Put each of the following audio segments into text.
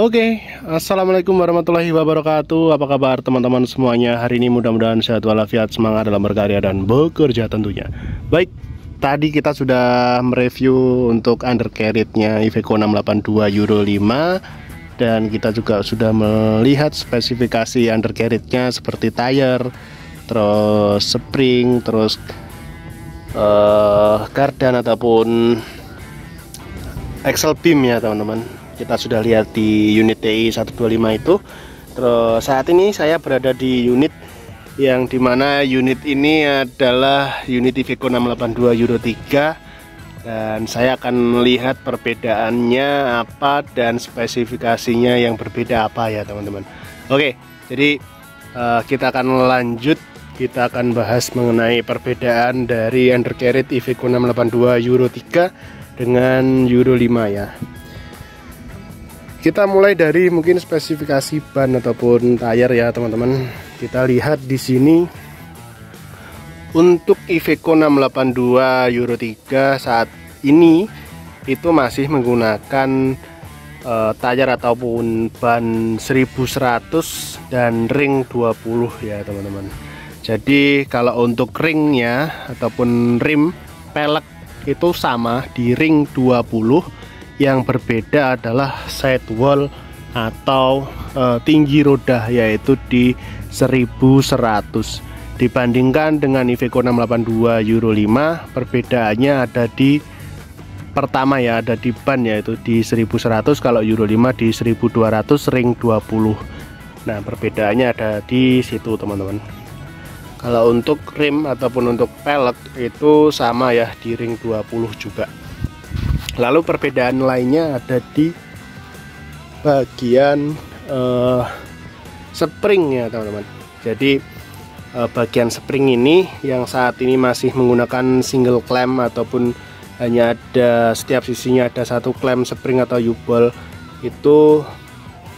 Oke, assalamualaikum warahmatullahi wabarakatuh. Apa kabar teman-teman semuanya? Hari ini mudah-mudahan sehat walafiat, semangat dalam berkarya dan bekerja tentunya. Baik, tadi kita sudah mereview untuk undercarriage-nya Iveco 682 Euro 5, dan kita juga sudah melihat spesifikasi undercarriage-nya seperti tire, terus spring, terus kardan ataupun axle beam ya teman-teman. Kita sudah lihat di unit TI 125 itu. Terus saat ini saya berada di unit yang dimana unit ini adalah unit Iveco 682 Euro 3, dan saya akan melihat perbedaannya apa dan spesifikasinya yang berbeda apa ya teman-teman. Oke, jadi kita akan lanjut. Kita akan bahas mengenai perbedaan dari undercarriage Iveco 682 Euro 3 dengan Euro 5 ya. Kita mulai dari mungkin spesifikasi ban ataupun tire ya teman-teman. Kita lihat di sini untuk Iveco 682 Euro 3 saat ini itu masih menggunakan tire ataupun ban 1100 dan ring 20 ya teman-teman. Jadi kalau untuk ringnya ataupun rim pelek itu sama di ring 20. Yang berbeda adalah sidewall atau tinggi roda, yaitu di 1100. Dibandingkan dengan Iveco 682 Euro 5, perbedaannya ada di pertama ya, ada di ban yaitu di 1100, kalau Euro 5 di 1200 ring 20. Nah, perbedaannya ada di situ teman-teman. Kalau untuk rim ataupun untuk pelek itu sama ya, di ring 20 juga. Lalu perbedaan lainnya ada di bagian spring ya teman-teman. Jadi bagian spring ini yang saat ini masih menggunakan single clamp ataupun hanya ada setiap sisinya ada satu clamp spring atau U-bolt, itu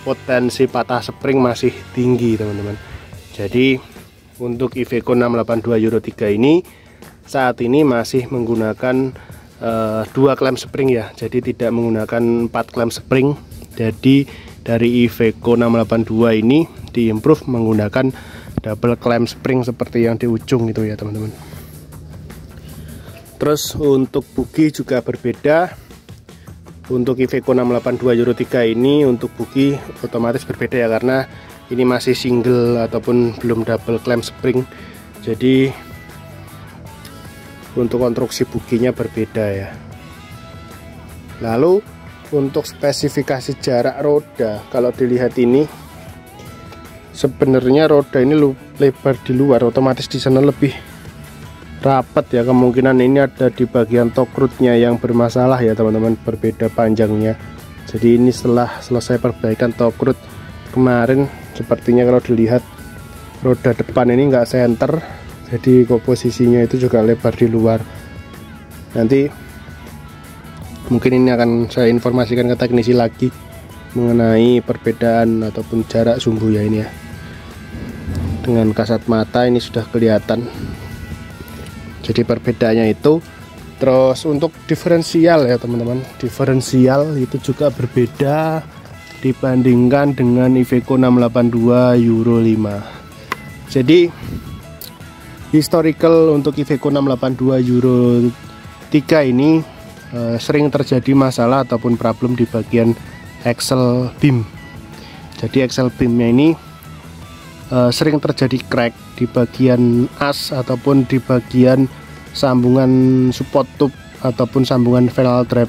potensi patah spring masih tinggi teman-teman. Jadi untuk Iveco 682 Euro 3 ini saat ini masih menggunakan 2 clamp spring ya, jadi tidak menggunakan 4 clamp spring. Jadi dari Iveco 682 ini diimprove menggunakan double clamp spring seperti yang di ujung itu ya teman-teman. Terus untuk bugi juga berbeda. Untuk Iveco 682 Euro 3 ini untuk bugi otomatis berbeda ya, karena ini masih single ataupun belum double clamp spring. Jadi untuk konstruksi buginya berbeda ya. Lalu untuk spesifikasi jarak roda, kalau dilihat ini sebenarnya roda ini lebar di luar, otomatis di sana lebih rapat ya. Kemungkinan ini ada di bagian tokrutnya yang bermasalah ya teman-teman, berbeda panjangnya. Jadi ini setelah selesai perbaikan tokrut kemarin, sepertinya kalau dilihat roda depan ini enggak center, jadi posisinya itu juga lebar di luar. Nanti mungkin ini akan saya informasikan ke teknisi lagi mengenai perbedaan ataupun jarak sumbu ya ini ya. Dengan kasat mata ini sudah kelihatan. Jadi perbedaannya itu. Terus untuk diferensial ya teman-teman, diferensial itu juga berbeda dibandingkan dengan Iveco 682 Euro 5. Jadi historical untuk Iveco 682 Euro 3 ini sering terjadi masalah ataupun problem di bagian axle beam. Jadi axle beamnya ini sering terjadi crack di bagian as ataupun di bagian sambungan support tube ataupun sambungan valve trap.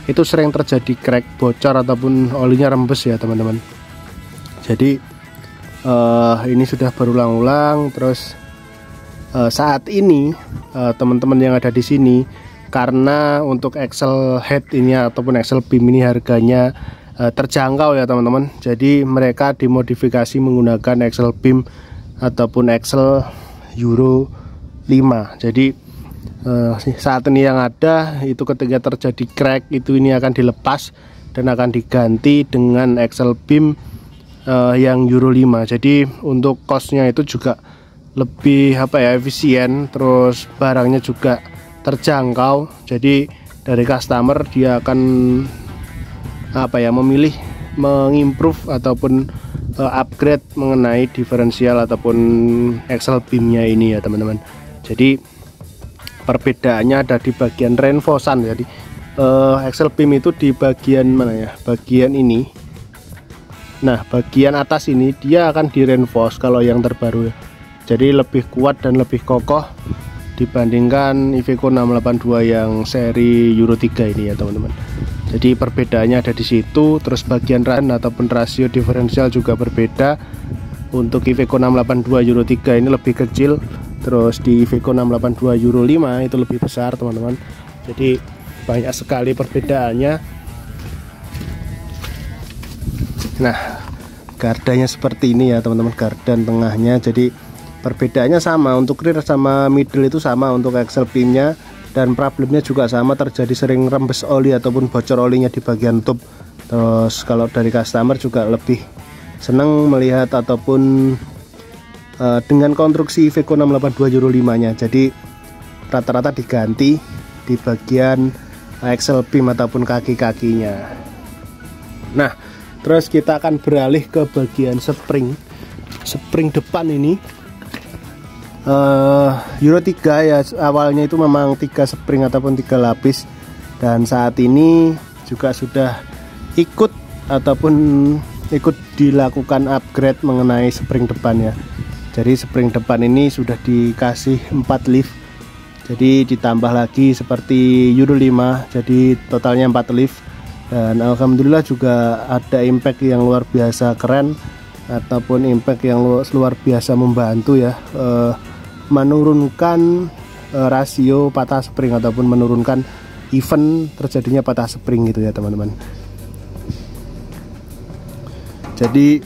Itu sering terjadi crack, bocor ataupun olinya rembes ya teman-teman. Jadi ini sudah berulang-ulang. Terus saat ini teman-teman yang ada di sini, karena untuk axle head ini ataupun axle beam ini harganya terjangkau ya teman-teman, jadi mereka dimodifikasi menggunakan axle beam ataupun axle Euro 5. Jadi saat ini yang ada itu ketika terjadi crack itu ini akan dilepas dan akan diganti dengan axle beam yang Euro 5. Jadi untuk costnya itu juga lebih efisien, terus barangnya juga terjangkau. Jadi dari customer dia akan memilih mengimprove ataupun upgrade mengenai diferensial ataupun axle beamnya ini ya teman-teman. Jadi perbedaannya ada di bagian reinforcean. Jadi axle beam itu di bagian mana ya, bagian ini. Nah bagian atas ini dia akan di reinforce kalau yang terbaru ya, jadi lebih kuat dan lebih kokoh dibandingkan Iveco 682 yang seri Euro 3 ini ya teman-teman. Jadi perbedaannya ada di situ. Terus bagian run ataupun rasio diferensial juga berbeda. Untuk Iveco 682 Euro 3 ini lebih kecil, terus di Iveco 682 Euro 5 itu lebih besar teman-teman. Jadi banyak sekali perbedaannya. Nah gardanya seperti ini ya teman-teman, gardan tengahnya. Jadi perbedaannya sama, untuk rear sama middle itu sama untuk axle beamnya. Dan problemnya juga sama, terjadi sering rembes oli ataupun bocor olinya di bagian tub. Terus kalau dari customer juga lebih senang melihat ataupun dengan konstruksi Iveco 682 Euro 5 nya. Jadi rata-rata diganti di bagian axle beam ataupun kaki-kakinya. Nah terus kita akan beralih ke bagian spring depan ini. Euro 3 ya, awalnya itu memang 3 spring ataupun 3 lapis, dan saat ini juga sudah ikut dilakukan upgrade mengenai spring depan ya. Jadi spring depan ini sudah dikasih 4 lift, jadi ditambah lagi seperti Euro 5, jadi totalnya 4 lift. Dan alhamdulillah juga ada impact yang luar biasa keren ataupun impact yang luar biasa membantu ya, menurunkan rasio patah spring ataupun menurunkan event terjadinya patah spring gitu ya teman-teman. Jadi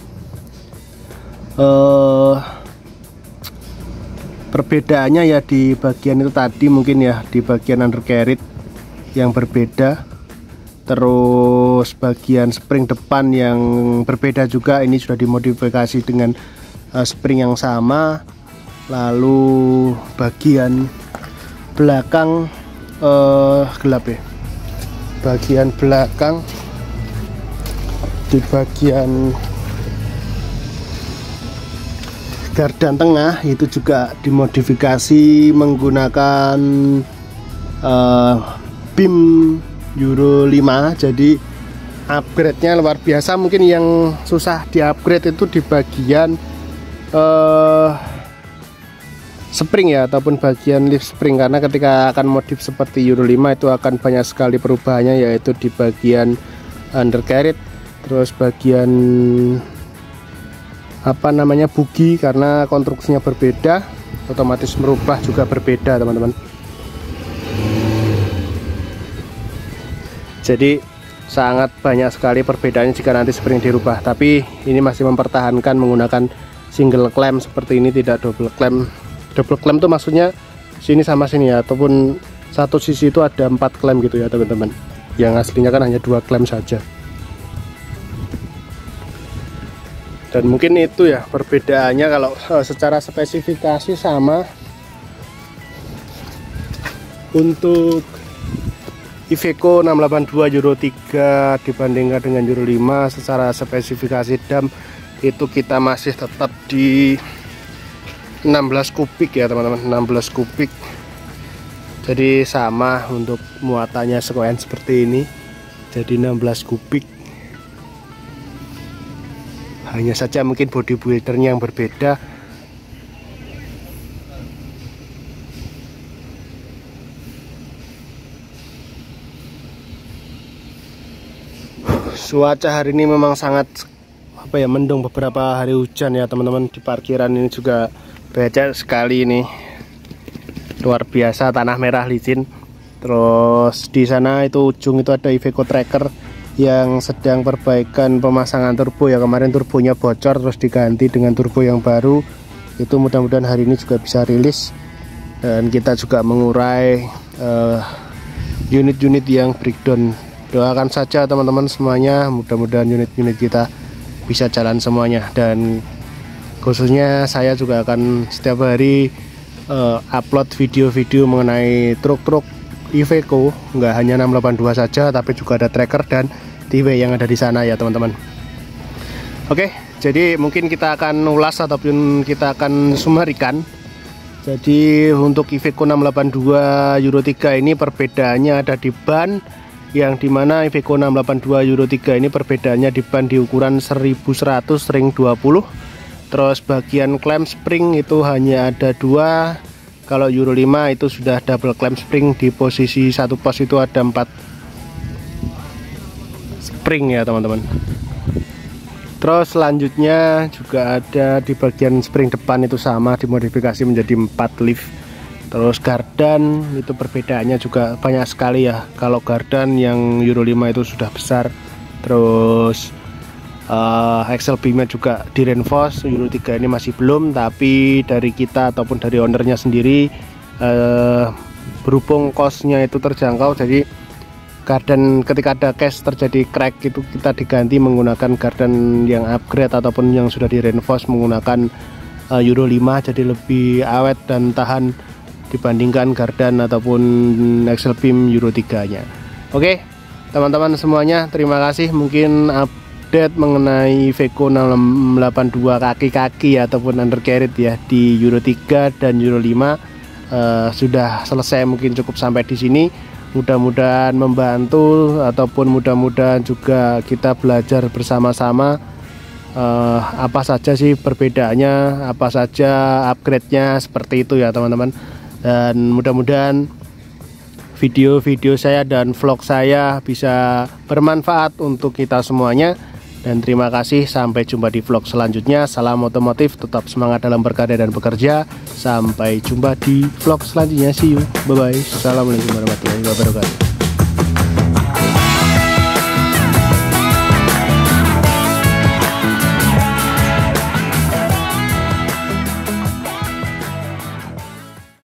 perbedaannya ya di bagian itu tadi mungkin ya, di bagian undercarriage yang berbeda, terus bagian spring depan yang berbeda juga, ini sudah dimodifikasi dengan spring yang sama. Lalu bagian belakang gelap ya, bagian belakang di bagian gardan tengah itu juga dimodifikasi menggunakan beam Euro 5. Jadi upgrade-nya luar biasa. Mungkin yang susah di upgrade itu di bagian spring ya, ataupun bagian lift spring, karena ketika akan modif seperti Euro 5 itu akan banyak sekali perubahannya, yaitu di bagian undercarriage, terus bagian bugi, karena konstruksinya berbeda otomatis merubah juga berbeda teman-teman. Jadi sangat banyak sekali perbedaannya jika nanti spring dirubah, tapi ini masih mempertahankan menggunakan single clamp seperti ini, tidak double clamp. Double clamp itu maksudnya sini sama sini ya, ataupun satu sisi itu ada 4 clamp gitu ya teman-teman. Yang aslinya kan hanya 2 clamp saja. Dan mungkin itu ya perbedaannya. Kalau secara spesifikasi sama. Untuk Iveco 682 Euro 3 dibandingkan dengan Euro 5 secara spesifikasi dam itu kita masih tetap di 16 kubik ya teman-teman, 16 kubik. Jadi sama untuk muatannya sekoen seperti ini, jadi 16 kubik. Hanya saja mungkin body buildernya yang berbeda. Cuaca hari ini memang sangat mendung, beberapa hari hujan ya teman-teman. Di parkiran ini juga becek sekali ini, luar biasa, tanah merah licin. Terus di sana itu ujung itu ada Iveco Tracker yang sedang perbaikan pemasangan turbo ya. Kemarin turbonya bocor terus diganti dengan turbo yang baru. Itu mudah-mudahan hari ini juga bisa rilis, dan kita juga mengurai unit-unit yang breakdown. Doakan saja teman-teman semuanya, mudah-mudahan unit-unit kita bisa jalan semuanya. Dan khususnya saya juga akan setiap hari upload video-video mengenai truk-truk Iveco, nggak hanya 682 saja, tapi juga ada tracker dan TW yang ada di sana ya teman-teman. Oke, jadi mungkin kita akan ulas ataupun kita akan sumarikan. Jadi untuk Iveco 682 Euro 3 ini perbedaannya ada di ban, yang dimana Iveco 682 Euro 3 ini perbedaannya di ban di ukuran 1100 ring 20. Terus bagian clamp spring itu hanya ada 2. Kalau Euro 5 itu sudah double clamp spring, di posisi satu pos itu ada 4 spring ya teman-teman. Terus selanjutnya juga ada di bagian spring depan itu sama dimodifikasi menjadi 4 lift. Terus gardan itu perbedaannya juga banyak sekali ya. Kalau gardan yang Euro 5 itu sudah besar. Terus axle beamnya juga di reinforce. Euro 3 ini masih belum, tapi dari kita ataupun dari ownernya sendiri berhubung costnya itu terjangkau, jadi gardan ketika ada case terjadi crack itu kita diganti menggunakan gardan yang upgrade ataupun yang sudah di reinforce menggunakan Euro 5, jadi lebih awet dan tahan dibandingkan gardan ataupun axle beam Euro 3 nya. Oke teman-teman semuanya, terima kasih. Mungkin update mengenai Iveco 682 kaki-kaki ataupun undercarriage ya di Euro 3 dan Euro 5 sudah selesai, mungkin cukup sampai di sini. Mudah-mudahan membantu ataupun mudah-mudahan juga kita belajar bersama-sama apa saja sih perbedaannya, apa saja upgrade-nya, seperti itu ya teman-teman. Dan mudah-mudahan video-video saya dan vlog saya bisa bermanfaat untuk kita semuanya. Dan terima kasih, sampai jumpa di vlog selanjutnya. Salam otomotif, tetap semangat dalam berkarya dan bekerja. Sampai jumpa di vlog selanjutnya. See you, bye bye. Assalamualaikum warahmatullahi wabarakatuh.